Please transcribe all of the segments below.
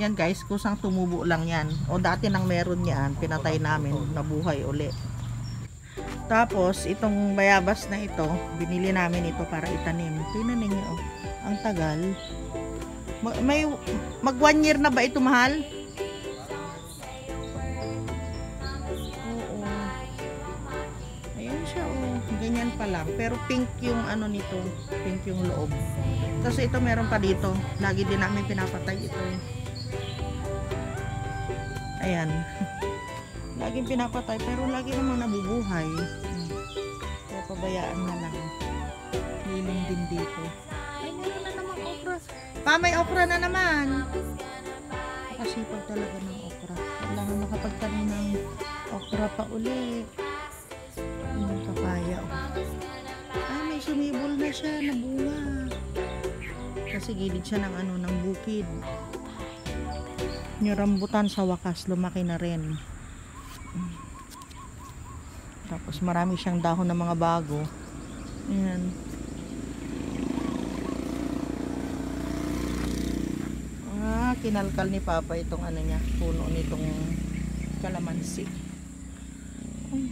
Yan guys, kusang tumubo lang yan. O dati nang meron yan, pinatay namin, nabuhay uli. Tapos, itong bayabas na ito, binili namin ito para itanim. Tingnan ninyo, oh. Ang tagal. Mag 1 year na ba ito, mahal? Oo. Ayan siya, oh. Ganyan pa lang. Pero pink yung ano nito. Pink yung loob. Tapos ito meron pa dito. Lagi din namin pinapatay ito. Ayan. Laging pinapatay pero lagi namang nabubuhay. Kaya pabayaan na lang. Liling din dito. Ay, meron na naman okra. Pa, may okra na naman. Nakasipag talaga ng okra. Kailangan makapagtanim ng okra pa uli. Yung papaya. Ay, may sumibol na siya. Nabunga. Kasi gilid siya ng ano, ng bukid. Yung rambutan sa wakas, lumaki na rin. Tapos marami siyang dahon ng mga bago. Ayan. Kinalkal ni Papa itong ano niya, puno nitong kalamansi. Ay,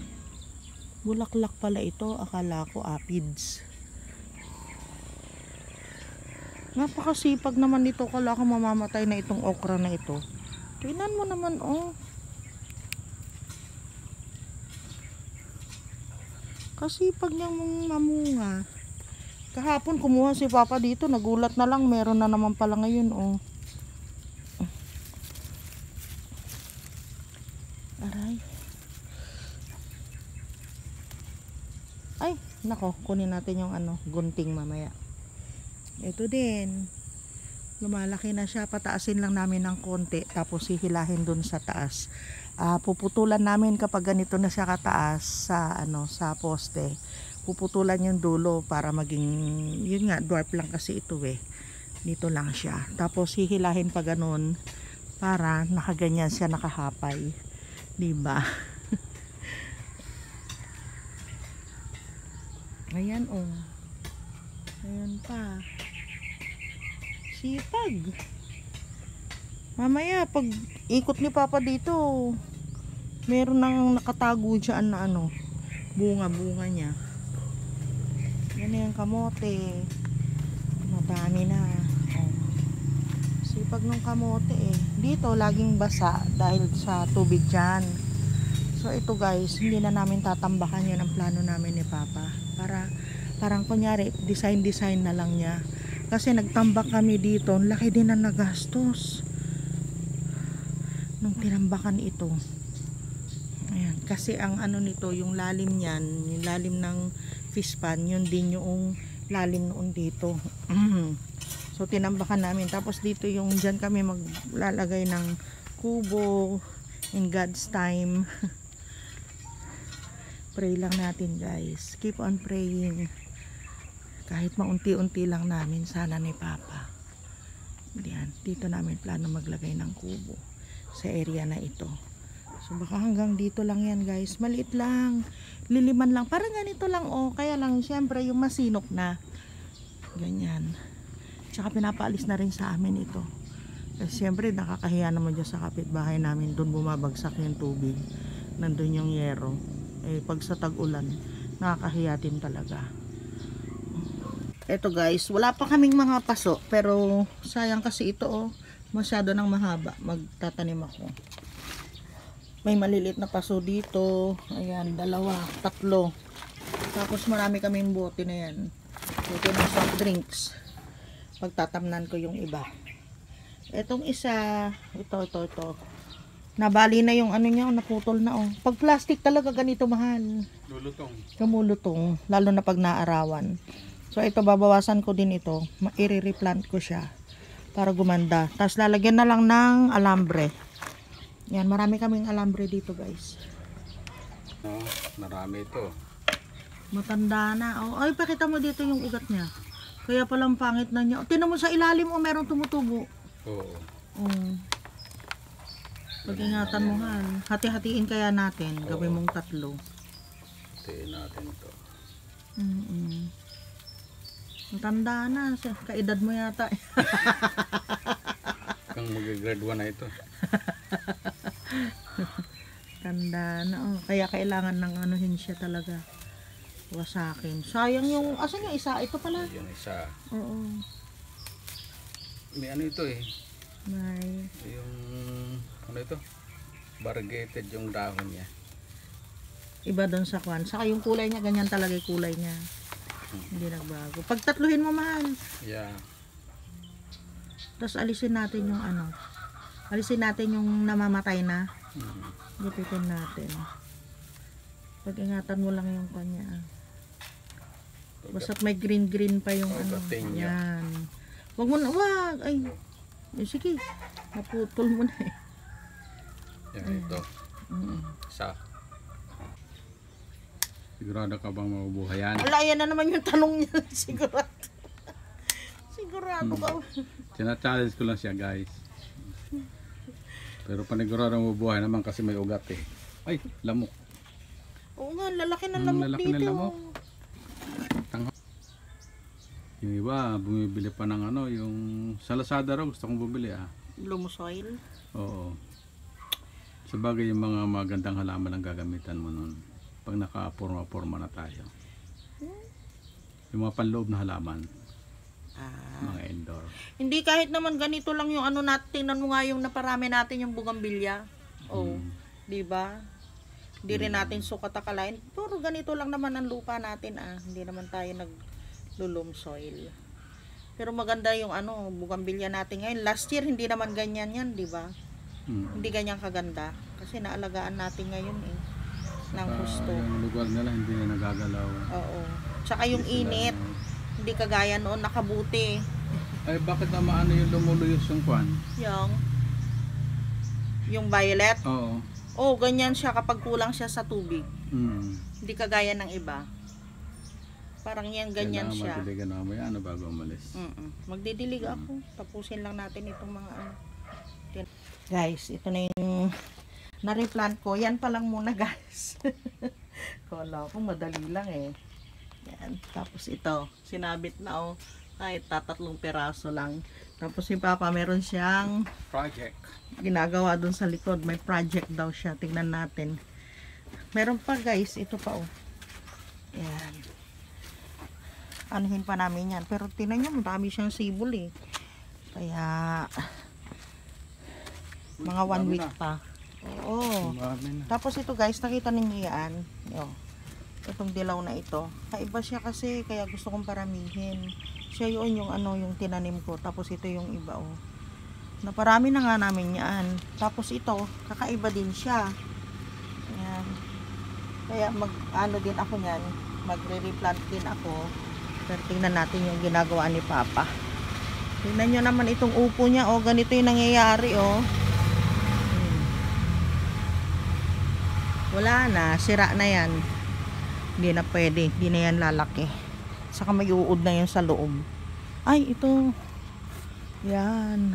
bulaklak pala ito. Akala ko aphids. Napakasipag naman nito. Akala ko mamamatay na itong okra na ito. Tingnan mo naman, oh. Kasipag niyang mamunga. Kahapon kumuha si Papa dito. Nagulat na lang. Meron na naman pala ngayon, oh. Aray. Ay, nako. Kunin natin yung ano, gunting mamaya. Ito din. Lumalaki na siya. Pataasin lang namin ng konti. Tapos hihilahin dun sa taas. Puputulan namin kapag ganito na siya kataas sa ano, sa poste. Puputulan yung dulo para maging, yun nga, dwarf lang kasi ito eh. Dito lang siya. Tapos hihilahin pa ganun para nakaganyan siya, nakahapay. Diba? Ayan, oh. Ayan pa. Sipag. Mamaya pag ikot ni Papa dito, meron nang nakatago dyan na ano, bunga niya. Yan yung kamote. Madami na. Oh. Sipag ng kamote eh. Dito laging basa dahil sa tubig dyan. So ito guys, hindi na namin tatambakan. Yan ang plano namin ni Papa. Parang kunyari, design na lang niya. Kasi nagtambak kami dito, laki din ang nagastos nung tinambakan ito. Ayan, kasi ang ano nito, yung lalim niyan, yung lalim ng fish pan, yun din yung lalim noon dito. So tinambakan namin. Tapos dito yung dyan kami maglalagay ng kubo in God's time. Pray lang natin guys. Keep on praying. Kahit maunti-unti lang namin, sana ni Papa. Diyan, dito namin plano maglagay ng kubo sa area na ito. So baka hanggang dito lang yan guys. Maliit lang. Liliman lang. Parang ganito lang, oh. Kaya lang syempre yung masinop na. Ganyan. Tsaka pinapaalis na rin sa amin ito. Kasi syempre nakakahiya naman dyan sa kapitbahay namin. Doon bumabagsak yung tubig. Nandun yung yero. Eh pag sa tag-ulan, nakakahiya din talaga. Eto guys, wala pa kaming mga paso. Pero sayang kasi ito, oh. Masyado nang mahaba. Magtatanim ako. May maliliit na paso dito. Ayan, 2, 3. Tapos marami kaming bote na yan. Bote ng soft drinks. Pagtatamnan ko yung iba. Etong isa, ito. Nabali na yung ano niya, naputol na, oh. Pag plastic talaga ganito mahal. Lumulutong. Lalo na pag naarawan. So ito, babawasan ko din ito. I-replant ko siya para gumanda. Tapos lalagyan na lang ng alambre. Yan, marami kaming alambre dito guys. Marami ito. Matanda na. Oh, ay, pakita mo dito yung ugat niya. Kaya palang pangit na niya. Tingnan mo sa ilalim, oh, merong tumutubo. Oo. Pag-ingatan mo, han. Hati-hatiin kaya natin. Gawin mong 3. Hatiin natin ito. Matanda na. Kaedad mo yata. mukhang mag-grade 1 na ito. Tanda na. Oh. Kaya kailangan ng anuhin siya talaga. Wasakin. Sayang yung, asan yung isa? Ito pala. Yan isa. Oo. May ano ito eh. May. Yung, ano ito? Variegated yung dahon niya. Iba doon sa kwan. Saka yung kulay niya, ganyan talaga yung kulay niya. Hindi nagbago. Pagtatluhin mo, mahal. Yeah. Tapos alisin natin yung ano. Alisin natin yung namamatay na. Gupitin natin. Pag-ingatan mo lang yung kanya. Basta't may green pa yung ano. Yan. Wag mo na, wag. Ay. Sige. Naputol mo na eh. Yan ito. Isa. Sigurado ka bang mabubuhay yan? Wala, yan na naman yung tanong niya. Sigurado. Sigurado ka. Sina-challenge ko lang siya, guys. Pero panigurado mabubuhay naman kasi may ugat eh. Ay, lamok. Oo nga, lalaki ng lamok lalaki dito. ng lamok. Yung iba, bumibili pa ng ano, yung sa Lazada raw, gusto kong bumili ah. Lumusoil. Oo. Sabagay yung mga magandang halaman ang gagamitan mo nun. Pag naka-forma na tayo. Yung mga panloob na halaman. Mga indoor. Hindi, kahit naman ganito lang yung ano natin. Tingnan mo nga yung naparami natin yung bugambilya. Oh, di ba? Hindi rin natin sukat akalain. Pero ganito lang naman ang lupa natin ah. Hindi naman tayo nag-loam soil. Pero maganda yung ano, bugambilya natin ngayon. Last year hindi naman ganyan yan, di ba? Hindi ganyan kaganda. Kasi naalagaan natin ngayon eh. Ng gusto. Yung lugar nila hindi na nagagalaw. Oo. Tsaka yung init. Hindi kagaya noon nakabuti. Ay bakit naman ano yung lumuluyos yung kwan? Yung violet. Oo. Oh, ganyan siya kapag kulang siya sa tubig. Hindi kagaya ng iba. Parang yan ganyan siya. Magdidiligan na mamaya ano bago umalis. Magdidilig ako. Tapusin lang natin itong mga ano. Guys, ito na yung na-replant ko. Yan pa lang muna guys. Kala ko madali lang eh. Yan. Tapos ito, sinabit na oh. Kahit 3 peraso lang. Tapos si Papa meron siyang Project. ginagawa dun sa likod. May project daw siya. Tingnan natin. Meron pa guys. Ito pa oh. Yan. Anuhin pa namin yan. Pero tingnan nyo, marami siyang sibol eh. Kaya mga 1 week pa. Oo. Tapos ito guys, nakita ninyo yan. Yo. Itong dilaw na ito. Kaiba siya kasi, kaya gusto kong paramihin. Siya yun yung ano, yung tinanim ko. Tapos ito yung iba oh. Naparami na nga namin yan. Tapos ito, kakaiba din siya. Ayan. Kaya ano din ako yan. Magre-replant din ako. Pero tingnan natin yung ginagawa ni Papa. Tingnan nyo naman itong upo niya. Oh, ganito yung nangyayari oh. Wala na, sira na yan. Hindi na pwede, hindi na yan lalaki. Saka may uod na yan sa loob. Ay, ito. Yan.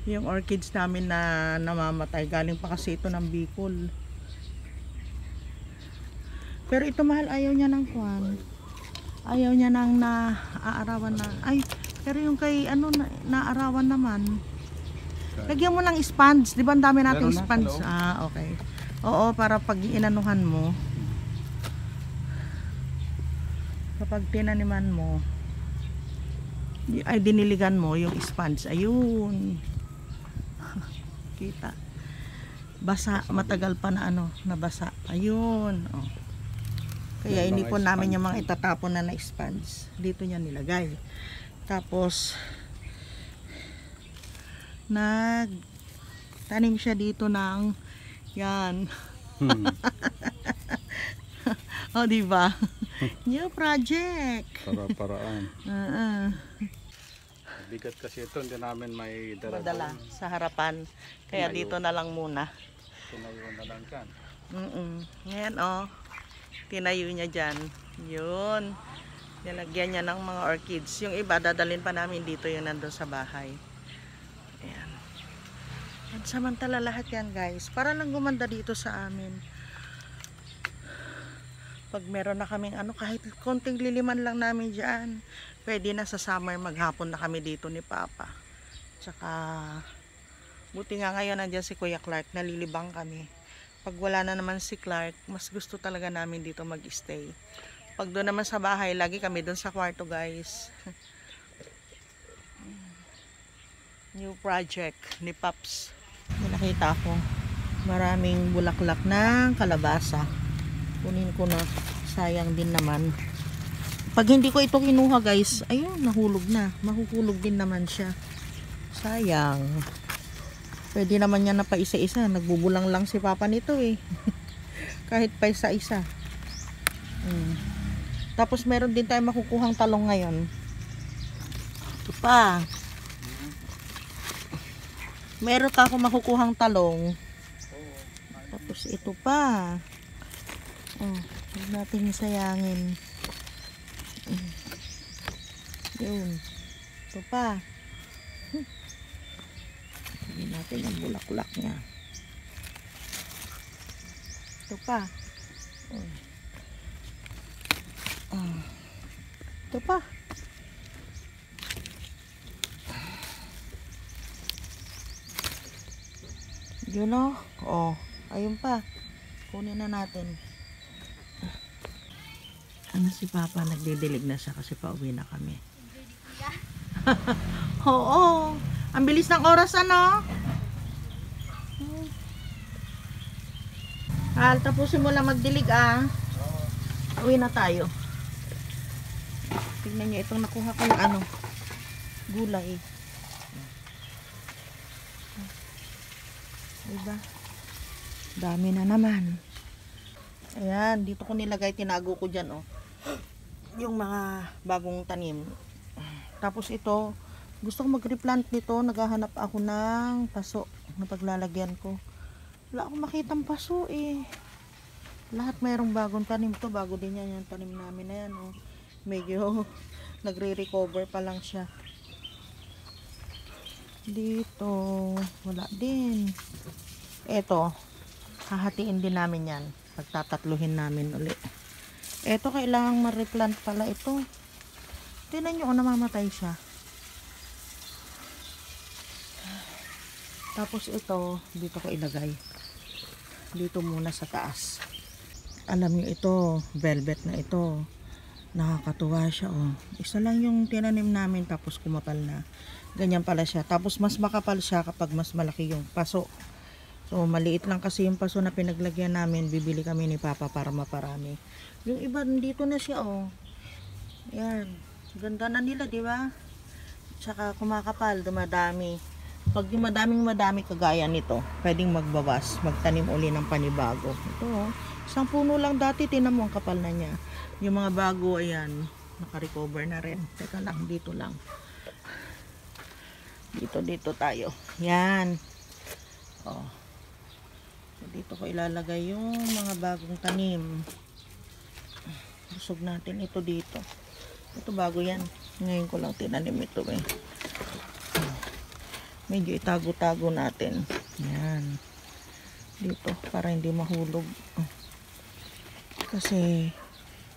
Yung orchids namin na namamatay. Galing pa kasi ito ng Bicol. Pero ito mahal, ayaw niya ng kwan. Ayaw niya ng naaarawan na. Ay, pero yung kay ano, naaarawan naman. Lagyan mo ng sponge. Di ba ang dami nating sponge? Ah, okay. Oo, para pag inanuhan mo. Kapag tinaniman mo, ay diniligan mo yung sponge. Ayun. Kita. Basa. Matagal pa na ano, nabasa. Ayun. Oh. Kaya inipon namin yung mga itatapon na sponge. Dito niya nilagay. Tapos, nagtanim siya dito ng yan. Oh, di ba? New project. Para-paraan. Bigat kasi ito, hindi namin may Madala sa harapan. Kaya dito na lang muna. Tinayo na lang dyan. Ngayon, oh. Tinayo niya dyan. Yun. Nilagyan niya ng mga orchids. Yung iba, dadalhin pa namin dito yung nandun sa bahay. Ayan. At samantala lahat yan guys. Para lang gumanda dito sa amin. Pag meron na kaming ano, kahit konting liliman lang namin dyan. Pwede na sa summer maghapon na kami dito ni Papa. Tsaka, buti nga ngayon nandiyan si Kuya Clark, nalilibang kami. Pag wala na naman si Clark, mas gusto talaga namin dito mag-stay. Pag doon naman sa bahay, lagi kami doon sa kwarto, guys. New project ni Paps. May nakita ako, maraming bulaklak ng kalabasa. Kunin ko na, sayang din naman. Pag hindi ko ito kinuha, guys, ayun, nahulog na. Mahuhulog din naman siya. Sayang. Pwede naman yan na pa isa-isa. Nagbubulang lang si Papa nito eh. Kahit pa isa-isa. Tapos meron din tayo makukuhang talong ngayon. Ito pa. Meron ka akong makukuhang talong. Tapos ito pa. Huwag natin sayangin. Yun. Ito pa. Hindi natin ang bulaklak niya. Ito pa. Ito pa. Yun o. Ayun pa. Kunin na natin. Ano si Papa? Nagdidilig na siya kasi pauwi na kami. Oo. Ang bilis ng oras, ano? Tapusin mo lang magdilig, Uwi na tayo. Tingnan nyo, itong nakuha ko ng gulay. Diba? Dami na naman. Ayan, dito ko nilagay, tinago ko dyan, yung mga bagong tanim. Tapos ito, gusto ko mag-replant nito, naghahanap ako ng paso na paglalagyan ko. Wala akong makitang paso eh. Lahat mayroong bagong tanim to, bago din yan yung tanim namin na yan, Medyo nagre-recover pa lang siya. Dito, wala din. Eto, hahatiin din namin yan. Pagtatatluhin namin ulit. Eto, kailangang ma-replant pala ito. Tingnan nyo, namamatay siya. Tapos ito, dito ko ilagay. Dito muna sa taas. Alam nyo ito, velvet na ito. Nakakatuwa siya, Isa lang yung tinanim namin, tapos kumapal na. Ganyan pala siya. Tapos mas makapal siya kapag mas malaki yung paso. So, maliit lang kasi yung paso na pinaglagyan namin. Bibili kami ni Papa para maparami. Yung iba, dito na siya, Yan. Ganda na nila, di ba? Tsaka kumakapal, dumadami. Pag yung madaming kagaya nito, pwedeng magbawas, magtanim uli ng panibago. Ito, isang puno lang dati, tinan mo ang kapal na niya. Yung mga bago, ayan, naka-recover na rin. Teka lang, dito lang. Dito tayo. Yan. So, dito ko ilalagay yung mga bagong tanim. Busog natin ito dito. Ito bago yan. Ngayon ko lang tinanim ito Medyo itago-tago natin. Yan. Dito, para hindi mahulog. Kasi,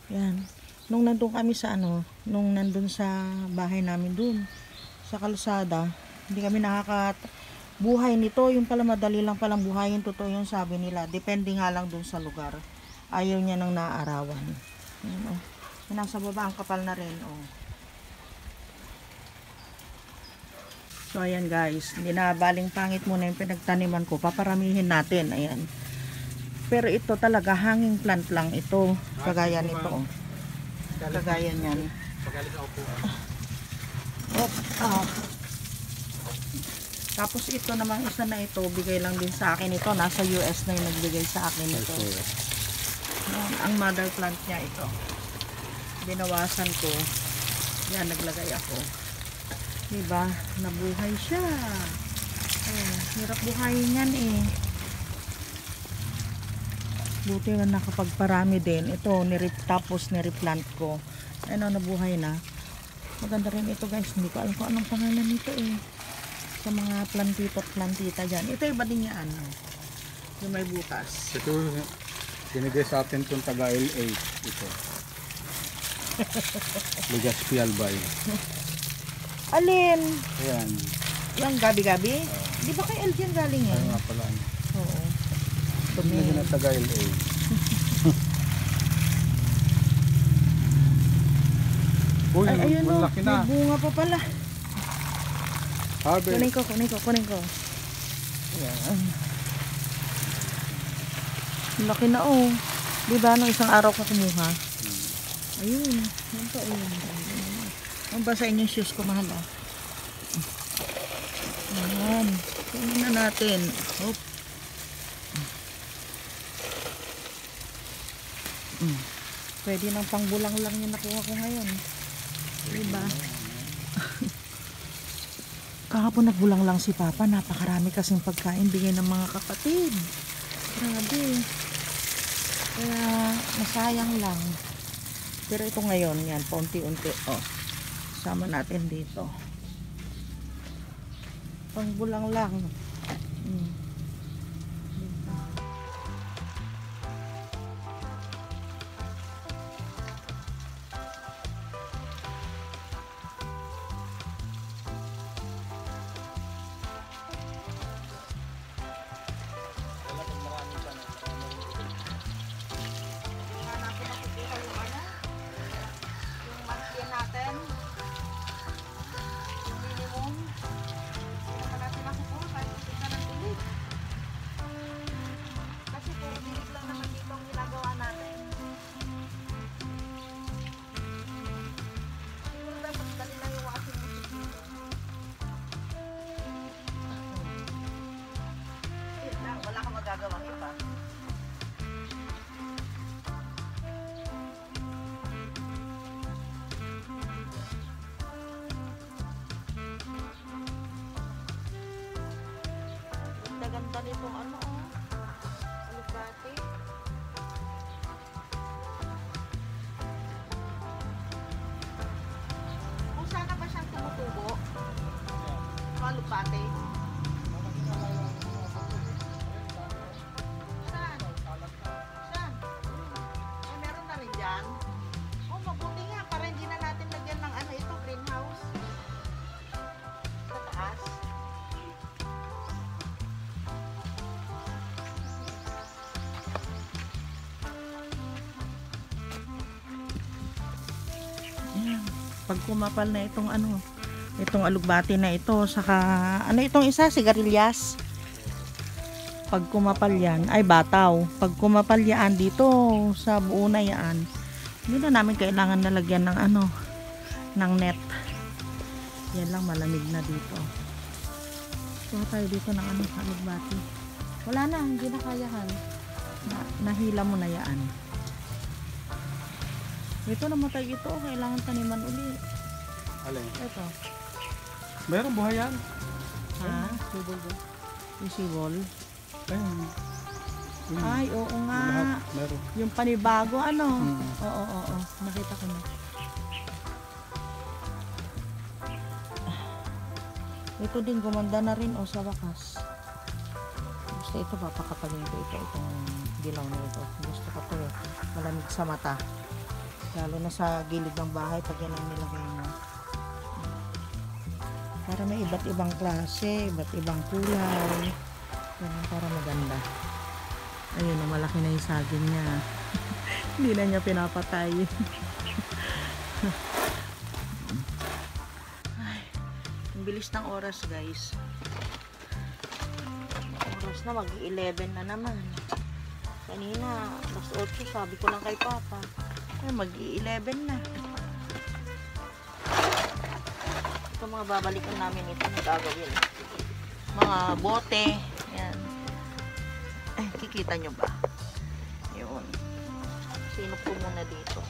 yan. Nung nandun kami sa nung nandun sa bahay namin dun, sa kalsada, hindi kami buhay nito. Yung pala madali lang palang buhayin. Totoo yung sabi nila. Depende nga lang dun sa lugar. Ayaw niya ng naaarawan. Yan, nasa baba, ang kapal na rin, So, ayan guys, hindi na baling pangit muna yung pinagtaniman ko. Paparamihin natin, ayan. Pero ito talaga, hanging plant lang ito. Kagaya nito, Kagaya niyan. Tapos ito naman, isa na ito, bigay lang din sa akin ito. Nasa US na yung nagbigay sa akin ito. Ayan, ang mother plant niya ito. Binawasan ko. Yan, naglagay ako. Diba? Nabuhay siya. Hirap buhayin yan Buti na nakapagparami din. Ito, tapos nireplant ko. Nabuhay na. Maganda rin ito guys. Hindi ko alam kung anong pangalan nito Sa mga plantito at plantita dyan. Ito iba din yan. Yung may butas. Ito, binigay sa atin itong taga LA. Ito. Legaspi albay. Alin? Ayan. Yung gabi-gabi? Di ba kay LG ang galing yan? Kaya nga pala. Oo. Hindi na taga-LA. Uy, Ay, ayun o, malaki na. may bunga pa pala. Harvest. Kunin ko. Yan. Laki na oh. Di ba nung isang araw ka kumuha? Ayun. Yan pa ayun. Ang basahin yung shoes ko, mahal ah. Ayan. Kunin na natin. Hop. Pwede nang pangbulang lang yung nakuha ko ngayon. Diba? Kahapon nagbulang lang si Papa. Napakarami kasing pagkain bigay ng mga kapatid. Grabe. Kaya nasayang lang. Pero ito ngayon, yan, paunti-unti. Oh, sama natin dito. Pangbulang lang. Wala kang magagawang iba. Ganda-ganda nitong ano oh. Alubate. Kung sana ba siyang tumutubo? Alubate. Oh, mabuti nga para hindi na natin lagyan ng ano ito, greenhouse. Sa taas. Ayan. Pag kumapal na itong ano, itong alugbati na ito, saka ano itong isa, sigarilyas. Pag kumapal yan, ay bataw. Pag kumapal yan dito sa buo na yan, hindi na namin kailangan nalagyan ng ano, ng net. Yan lang, malamig na dito. Kuha tayo dito ng ano, alugbati. Wala na, hindi na kayahan. Nahila mo na yan. Ito namatay ito, kailangan taniman uli. Alin? Ito. Meron buhay yan. Ha? Sibol ba? Yung sibol. Ayun. Ay, oo nga. Lahat meron. Yung panibago, ano? Mm. Oo. Nakita ko na. Ito din, gumanda na rin, o, sa wakas. Gusto ito, papakapalin ko ito, itong dilaw na ito. Gusto ko ito, malamig sa mata. Lalo na sa gilid ng bahay, pag yan ang nilagay mo. Para may iba't ibang klase, iba't ibang kulay. Ganun, para maganda. Ayun, malaki na yung saging niya. Hindi na niya pinapatay. Ay, ang bilis ng oras, guys. Oras na, mag-11 na naman. Kanina, alas 8, sabi ko lang kay Papa. Ay, mag-11 na. Ito mga babalikan namin ito na gagawin. Mga bote. Yan. Ay, kikita nyo ba? Yun. Sinop ko muna dito.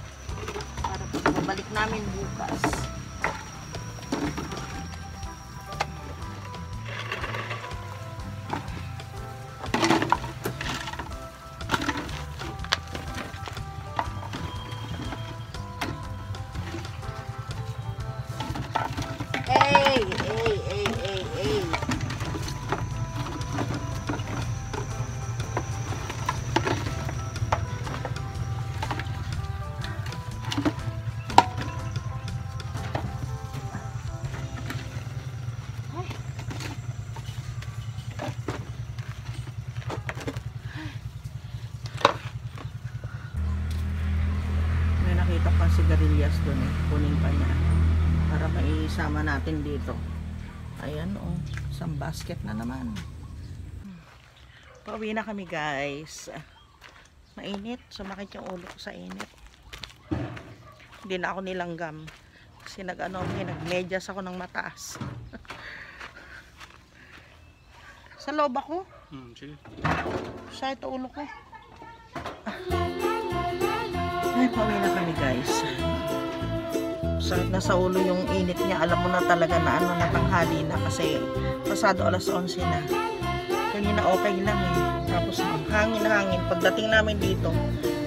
Para babalik namin bukas. Hey. sigarilyas dun eh. Kunin pa niya. Para maisama natin dito. Ayan oh. Isang basket na naman. Pauwi na kami guys. Mainit. Sumakit yung ulo ko sa init. Hindi na ako nilanggam. Kasi nag-medyas ako ng mataas. Sa loob ako. Sige. Sa ito ulo ko. Ay, pauwi na kami guys. Sakit na sa ulo yung init niya. Alam mo na talaga na natanghali na kasi pasado alas 11 na. Kanina okay lang eh. Tapos hangin. Pagdating namin dito,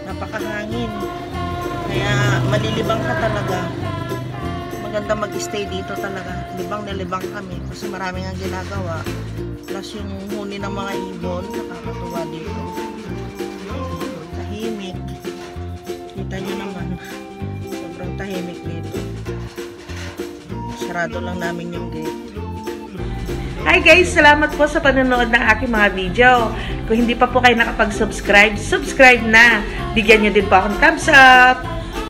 napakahangin. Kaya malilibang ka talaga. Maganda mag-stay dito talaga. Libang na libang kami kasi marami nga ginagawa. Plus yung huni ng mga ibon, nakakatuwa dito. Tahimik. Kita nyo naman. Sobrang tahimik dito. Sarado lang namin yung gate. Hi guys! Salamat po sa panonood ng aking mga video. Kung hindi pa po kayo nakapag-subscribe, subscribe na. Bigyan nyo din po akong thumbs up.